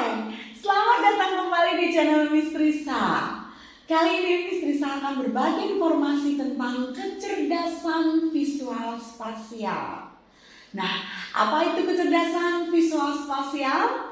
Hai, selamat datang kembali di channel Miss Risa. Kali ini Miss Risa akan berbagi informasi tentang kecerdasan visual spasial. Nah, apa itu kecerdasan visual spasial?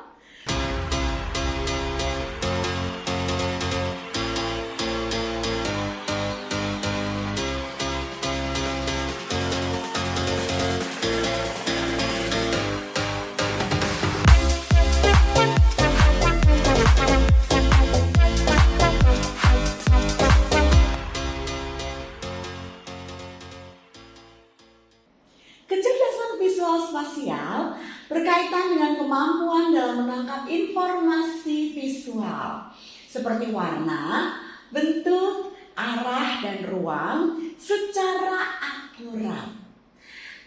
Kecerdasan visual spasial berkaitan dengan kemampuan dalam menangkap informasi visual seperti warna, bentuk, arah, dan ruang secara akurat.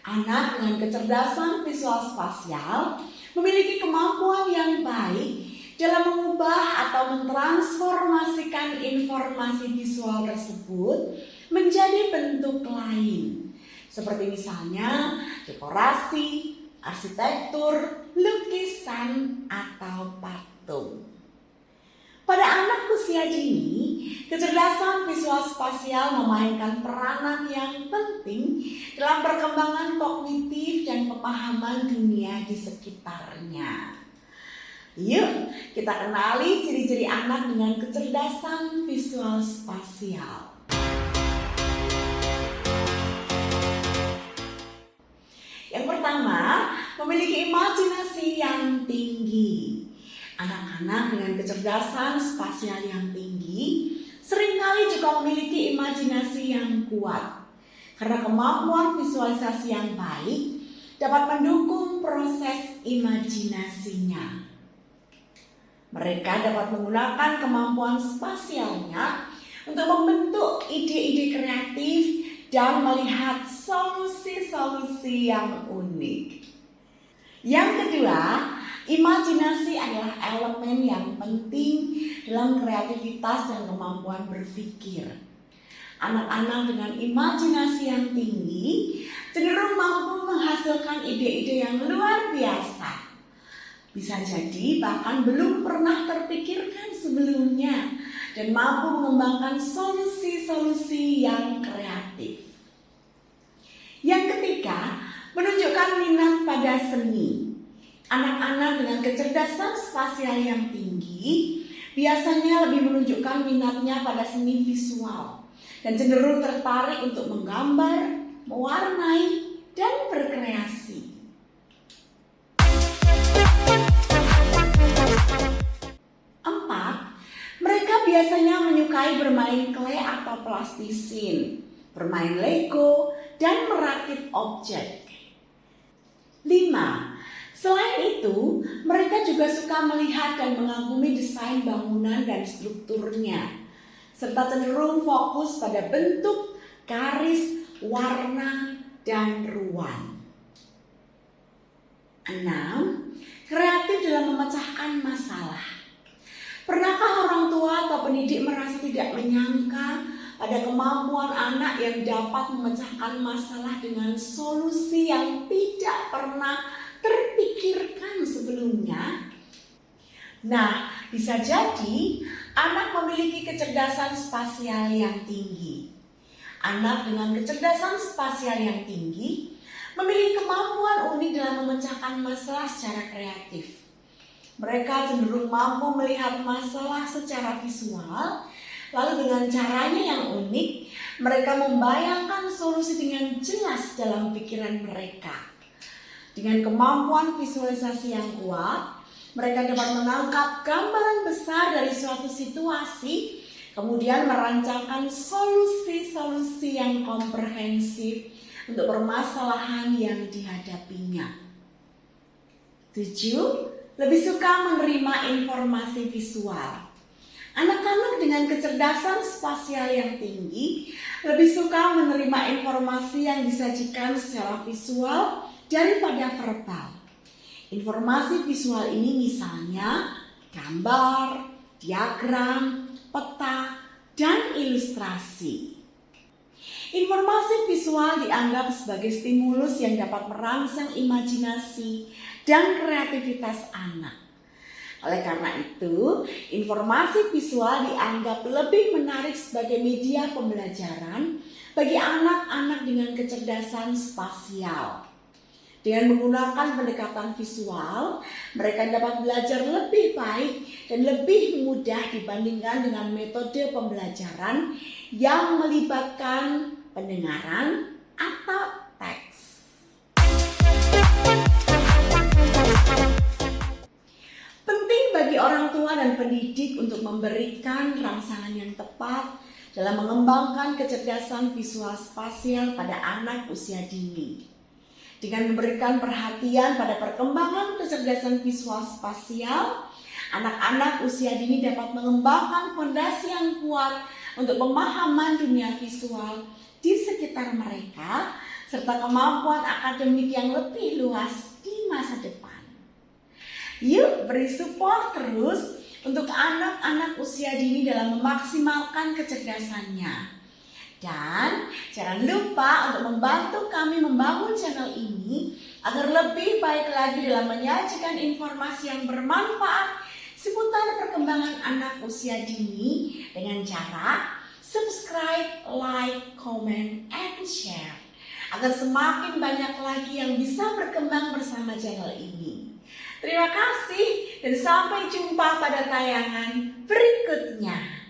Anak dengan kecerdasan visual spasial memiliki kemampuan yang baik dalam mengubah atau mentransformasikan informasi visual tersebut menjadi bentuk lain. Seperti misalnya dekorasi, arsitektur, lukisan, atau patung. Pada anak usia dini, kecerdasan visual spasial memainkan peranan yang penting dalam perkembangan kognitif dan pemahaman dunia di sekitarnya. Yuk, kita kenali ciri-ciri anak dengan kecerdasan visual spasial. Yang pertama, memiliki imajinasi yang tinggi. Anak-anak dengan kecerdasan spasial yang tinggi seringkali juga memiliki imajinasi yang kuat. Karena kemampuan visualisasi yang baik dapat mendukung proses imajinasinya. Mereka dapat menggunakan kemampuan spasialnya untuk membentuk ide-ide kreatif dan melihat solusi-solusi yang unik. Yang kedua, imajinasi adalah elemen yang penting dalam kreativitas dan kemampuan berpikir. Anak-anak dengan imajinasi yang tinggi cenderung mampu menghasilkan ide-ide yang luar biasa. Bisa jadi bahkan belum pernah terpikirkan sebelumnya dan mampu mengembangkan solusi-solusi yang kreatif. Yang ketiga, menunjukkan minat pada seni. Anak-anak dengan kecerdasan spasial yang tinggi biasanya lebih menunjukkan minatnya pada seni visual dan cenderung tertarik untuk menggambar, mewarnai, dan berkreasi. Mereka biasanya menyukai bermain clay atau plastisin, bermain Lego, dan merakit objek. 5. Selain itu, mereka juga suka melihat dan mengagumi desain bangunan dan strukturnya, serta cenderung fokus pada bentuk, garis, warna, dan ruang. 6. Kreatif dalam memecahkan masalah. Pernahkah orang tua atau pendidik merasa tidak menyangka pada kemampuan anak yang dapat memecahkan masalah dengan solusi yang tidak pernah terpikirkan sebelumnya? Nah, bisa jadi anak memiliki kecerdasan spasial yang tinggi. Anak dengan kecerdasan spasial yang tinggi memiliki kemampuan unik dalam memecahkan masalah secara kreatif. Mereka cenderung mampu melihat masalah secara visual, lalu dengan caranya yang unik, mereka membayangkan solusi dengan jelas dalam pikiran mereka. Dengan kemampuan visualisasi yang kuat, mereka dapat menangkap gambaran besar dari suatu situasi, kemudian merancangkan solusi-solusi yang komprehensif untuk permasalahan yang dihadapinya. 7. Lebih suka menerima informasi visual. Anak-anak dengan kecerdasan spasial yang tinggi lebih suka menerima informasi yang disajikan secara visual daripada verbal. Informasi visual ini misalnya gambar, diagram, peta, dan ilustrasi. Informasi visual dianggap sebagai stimulus yang dapat merangsang imajinasi dan kreativitas anak. Oleh karena itu, informasi visual dianggap lebih menarik sebagai media pembelajaran bagi anak-anak dengan kecerdasan spasial. Dengan menggunakan pendekatan visual, mereka dapat belajar lebih baik dan lebih mudah dibandingkan dengan metode pembelajaran yang melibatkan pendengaran atau teks. Penting bagi orang tua dan pendidik untuk memberikan rangsangan yang tepat dalam mengembangkan kecerdasan visual spasial pada anak usia dini. Dengan memberikan perhatian pada perkembangan kecerdasan visual spasial, anak-anak usia dini dapat mengembangkan fondasi yang kuat untuk pemahaman dunia visual di sekitar mereka, serta kemampuan akademik yang lebih luas di masa depan. Yuk beri support terus untuk anak-anak usia dini dalam memaksimalkan kecerdasannya. Dan jangan lupa untuk membantu kami membangun channel ini agar lebih baik lagi dalam menyajikan informasi yang bermanfaat seputar perkembangan anak usia dini dengan cara subscribe, like, comment, and share agar semakin banyak lagi yang bisa berkembang bersama channel ini. Terima kasih dan sampai jumpa pada tayangan berikutnya.